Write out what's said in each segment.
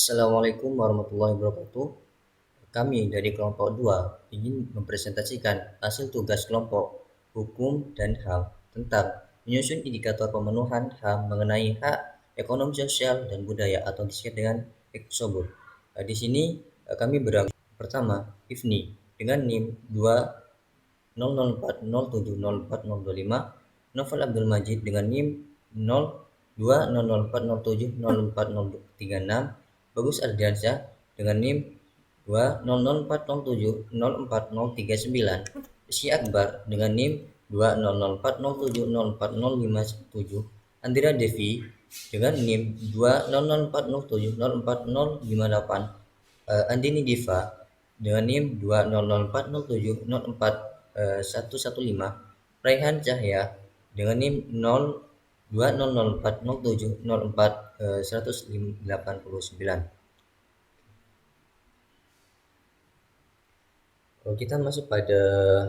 Assalamualaikum warahmatullahi wabarakatuh. Kami dari kelompok 2 ingin mempresentasikan hasil tugas kelompok Hukum dan HAM tentang menyusun indikator pemenuhan HAM mengenai hak ekonomi sosial dan budaya atau disingkat dengan Eksobur. Di sini kami berangkat pertama Ifni dengan NIM 20040704025, Novel Abdul Majid dengan NIM 020040704036, Bagus Ardiansyah dengan NIM 20040704039, Rizky Akbar dengan NIM 20040704057, Andira Devi dengan NIM 20040704058, Andini Diva dengan NIM 20040704115, Raihan Cahya dengan NIM 20040704189. Kita masuk pada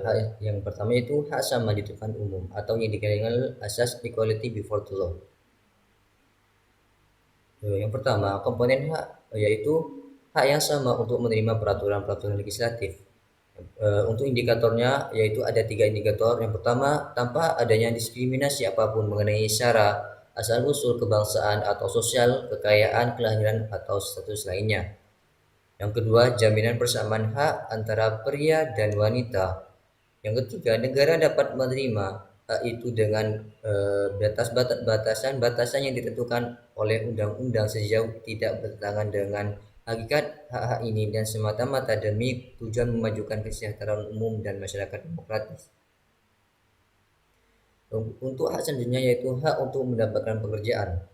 hak yang pertama, yaitu hak sama di depan umum atau yang dikenal dengan asas equality before the law. Yang pertama, komponen hak yaitu hak yang sama untuk menerima peraturan-peraturan legislatif. Untuk indikatornya yaitu ada 3 indikator. Yang pertama, tanpa adanya diskriminasi apapun mengenai sara, asal-usul kebangsaan atau sosial, kekayaan, kelahiran atau status lainnya. Yang kedua, jaminan persamaan hak antara pria dan wanita. Yang ketiga, negara dapat menerima hak itu dengan batasan yang ditentukan oleh undang-undang sejauh tidak bertentangan dengan hakikat hak-hak ini dan semata-mata demi tujuan memajukan kesejahteraan umum dan masyarakat demokratis. Untuk hak selanjutnya yaitu hak untuk mendapatkan pekerjaan.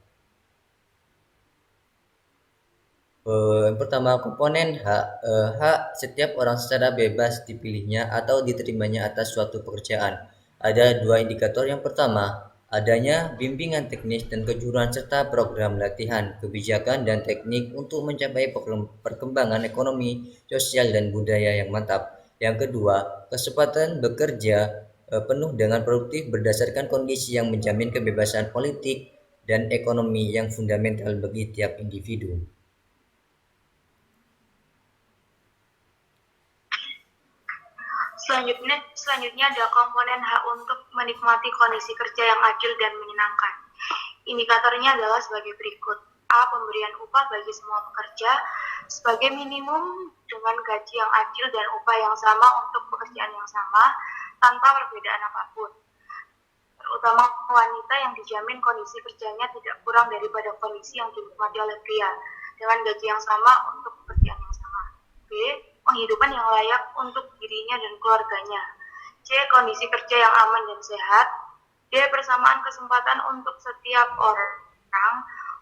Yang pertama, komponen hak setiap orang secara bebas dipilihnya atau diterimanya atas suatu pekerjaan. Ada 2 indikator. Yang pertama, adanya bimbingan teknis dan kejuruan serta program latihan kebijakan dan teknik untuk mencapai perkembangan ekonomi, sosial dan budaya yang mantap. Yang kedua, kesempatan bekerja penuh dengan produktif berdasarkan kondisi yang menjamin kebebasan politik dan ekonomi yang fundamental bagi tiap individu. Selanjutnya ada komponen hak untuk menikmati kondisi kerja yang adil dan menyenangkan. Indikatornya adalah sebagai berikut. A. Pemberian upah bagi semua pekerja sebagai minimum dengan gaji yang adil dan upah yang sama untuk pekerjaan yang sama tanpa perbedaan apapun. Terutama wanita yang dijamin kondisi kerjanya tidak kurang daripada kondisi yang dinikmati oleh pria dengan gaji yang sama untuk pekerjaan yang sama. B. Penghidupan yang layak untuk dirinya dan keluarganya. C. Kondisi kerja yang aman dan sehat. D. Persamaan kesempatan untuk setiap orang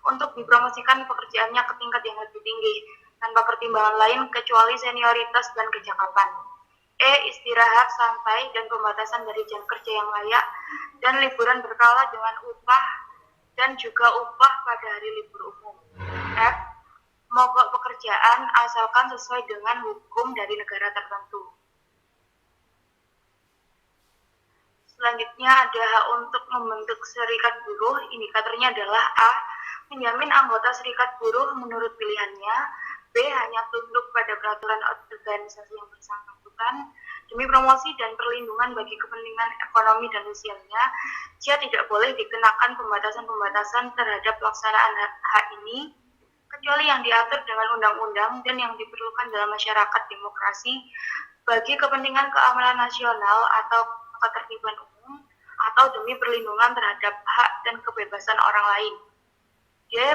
untuk dipromosikan pekerjaannya ke tingkat yang lebih tinggi tanpa pertimbangan lain kecuali senioritas dan kecakapan. E. Istirahat santai dan pembatasan dari jam kerja yang layak dan liburan berkala dengan upah dan juga upah pada hari libur umum. F. Mogok pekerjaan asalkan sesuai dengan hukum dari negara tertentu. Selanjutnya ada hak untuk membentuk serikat buruh. Indikatornya adalah A. Menjamin anggota serikat buruh menurut pilihannya. B. Hanya tunduk pada peraturan organisasi yang bersangkutan demi promosi dan perlindungan bagi kepentingan ekonomi dan sosialnya. C. Tidak boleh dikenakan pembatasan-pembatasan terhadap pelaksanaan hak ini kecuali yang diatur dengan undang-undang dan yang diperlukan dalam masyarakat demokrasi bagi kepentingan keamanan nasional atau ketertiban umum atau demi perlindungan terhadap hak dan kebebasan orang lain. Dia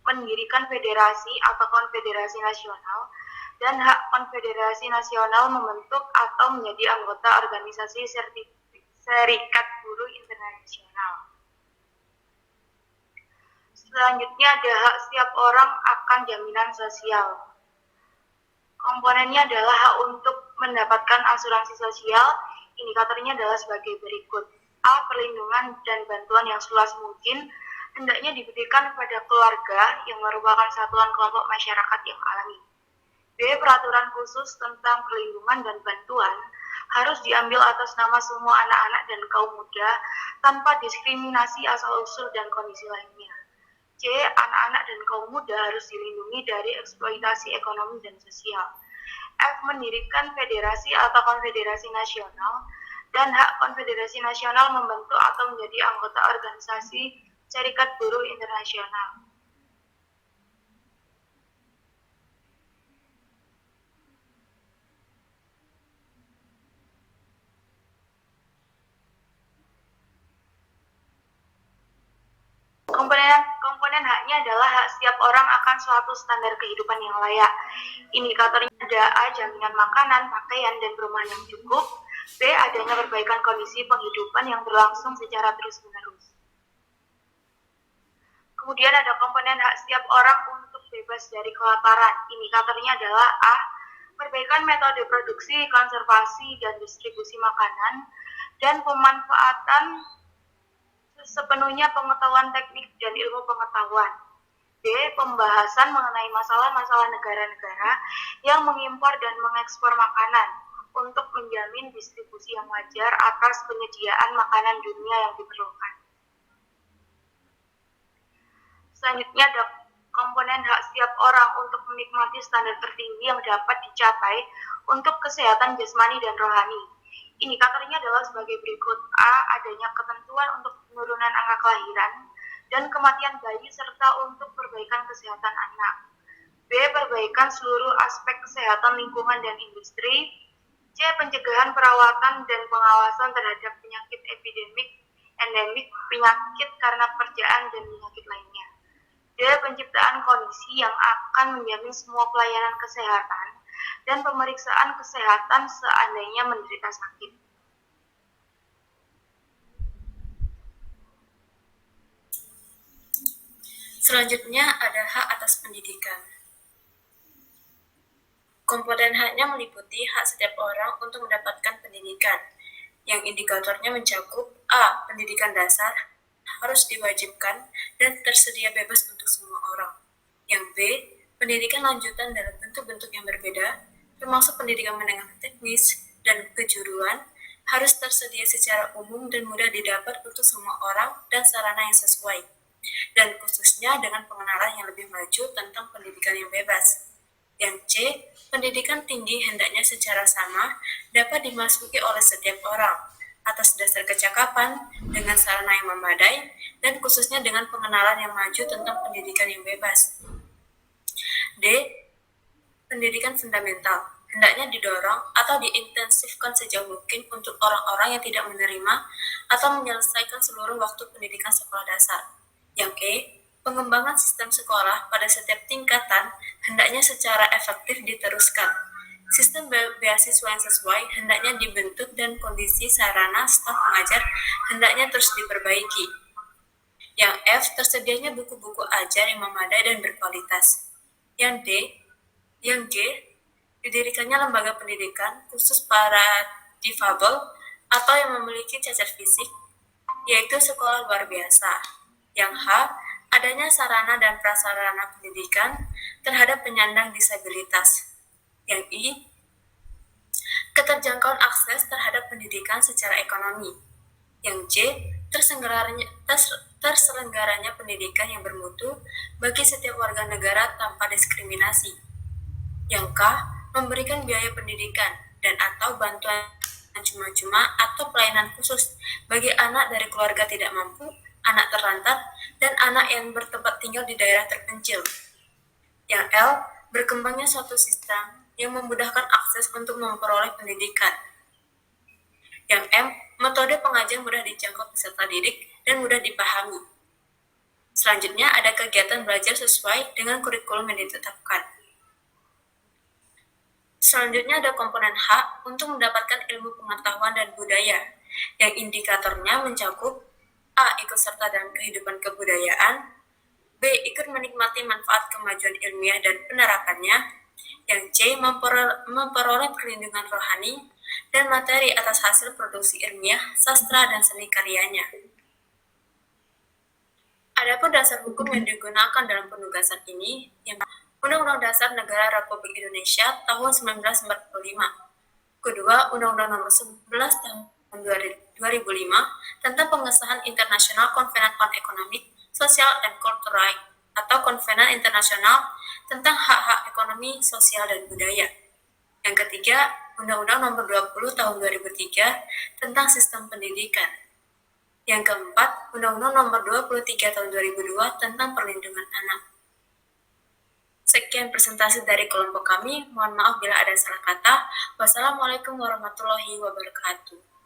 mendirikan federasi atau konfederasi nasional dan hak konfederasi nasional membentuk atau menjadi anggota organisasi serikat buruh internasional. Selanjutnya ada hak setiap orang akan jaminan sosial. Komponennya adalah hak untuk mendapatkan asuransi sosial. Indikatornya adalah sebagai berikut. A. Perlindungan dan bantuan yang seluas mungkin hendaknya diberikan kepada keluarga yang merupakan satuan kelompok masyarakat yang alami. B. Peraturan khusus tentang perlindungan dan bantuan harus diambil atas nama semua anak-anak dan kaum muda tanpa diskriminasi asal-usul dan kondisi lainnya. C. Anak-anak dan kaum kaum muda harus dilindungi dari eksploitasi ekonomi dan sosial. F. Mendirikan federasi atau konfederasi nasional, dan hak konfederasi nasional membentuk atau menjadi anggota organisasi Serikat Buruh Internasional. Komponen haknya adalah hak setiap orang akan suatu standar kehidupan yang layak. Indikatornya ada A. Jaminan makanan, pakaian, dan perumahan yang cukup. B. Adanya perbaikan kondisi penghidupan yang berlangsung secara terus-menerus. Kemudian ada komponen hak setiap orang untuk bebas dari kelaparan. Indikatornya adalah A. Perbaikan metode produksi, konservasi, dan distribusi makanan, dan pemanfaatan sepenuhnya pengetahuan teknik dan ilmu pengetahuan. B. Pembahasan mengenai masalah-masalah negara-negara yang mengimpor dan mengekspor makanan untuk menjamin distribusi yang wajar atas penyediaan makanan dunia yang diperlukan. Selanjutnya ada komponen hak setiap orang untuk menikmati standar tertinggi yang dapat dicapai untuk kesehatan jasmani dan rohani. Indikatornya adalah sebagai berikut. A. Adanya ketentuan untuk penurunan angka kelahiran dan kematian bayi serta untuk perbaikan kesehatan anak. B. Perbaikan seluruh aspek kesehatan lingkungan dan industri. C. Pencegahan, perawatan, dan pengawasan terhadap penyakit epidemik, endemik, penyakit karena pekerjaan, dan penyakit lainnya. D. Penciptaan kondisi yang akan menjamin semua pelayanan kesehatan dan pemeriksaan kesehatan seandainya menderita sakit. Selanjutnya ada hak atas pendidikan. Komponen haknya meliputi hak setiap orang untuk mendapatkan pendidikan, yang indikatornya mencakup A. Pendidikan dasar harus diwajibkan dan tersedia bebas untuk semua orang. Yang B. Pendidikan lanjutan dalam bentuk-bentuk yang berbeda, termasuk pendidikan menengah teknis dan kejuruan, harus tersedia secara umum dan mudah didapat untuk semua orang dan sarana yang sesuai, dan khususnya dengan pengenalan yang lebih maju tentang pendidikan yang bebas. Yang C. Pendidikan tinggi hendaknya secara sama dapat dimasuki oleh setiap orang atas dasar kecakapan dengan sarana yang memadai dan khususnya dengan pengenalan yang maju tentang pendidikan yang bebas. D. Pendidikan fundamental hendaknya didorong atau diintensifkan sejauh mungkin untuk orang-orang yang tidak menerima atau menyelesaikan seluruh waktu pendidikan sekolah dasar. Yang K. Pengembangan sistem sekolah pada setiap tingkatan hendaknya secara efektif diteruskan. Sistem beasiswa yang sesuai hendaknya dibentuk dan kondisi sarana staf pengajar hendaknya terus diperbaiki. Yang F. Tersedianya buku-buku ajar yang memadai dan berkualitas. Yang G. Didirikannya lembaga pendidikan khusus para difabel atau yang memiliki cacat fisik, yaitu sekolah luar biasa. Yang H. Adanya sarana dan prasarana pendidikan terhadap penyandang disabilitas. Yang I. Keterjangkauan akses terhadap pendidikan secara ekonomi. Yang J. Terselenggaranya pendidikan yang bermutu bagi setiap warga negara tanpa diskriminasi. Yang K. Memberikan biaya pendidikan dan atau bantuan cuma-cuma atau pelayanan khusus bagi anak dari keluarga tidak mampu, anak terlantar, dan anak yang bertempat tinggal di daerah terpencil. Yang L. Berkembangnya suatu sistem yang memudahkan akses untuk memperoleh pendidikan. Yang M. Metode pengajar mudah dijangkau peserta didik dan mudah dipahami. Selanjutnya ada kegiatan belajar sesuai dengan kurikulum yang ditetapkan. Selanjutnya ada komponen hak untuk mendapatkan ilmu pengetahuan dan budaya, yang indikatornya mencakup A. Ikut serta dalam kehidupan kebudayaan, B. Ikut menikmati manfaat kemajuan ilmiah dan penerapannya, yang C. Memperoleh perlindungan rohani dan materi atas hasil produksi ilmiah, sastra, dan seni karyanya. Adapun dasar hukum yang digunakan dalam penugasan ini, yang Undang-Undang Dasar Negara Republik Indonesia tahun 1945. Kedua, Undang-Undang Nomor 11 tahun 2005 tentang pengesahan International Covenant on Economic, Social, and Cultural Rights atau Konvenan Internasional tentang Hak-Hak Ekonomi, Sosial, dan Budaya. Yang ketiga, Undang-Undang Nomor 20 Tahun 2003 tentang Sistem Pendidikan. Yang keempat, Undang-Undang Nomor 23 Tahun 2002 tentang Perlindungan Anak. Sekian presentasi dari kelompok kami. Mohon maaf bila ada salah kata. Wassalamualaikum warahmatullahi wabarakatuh.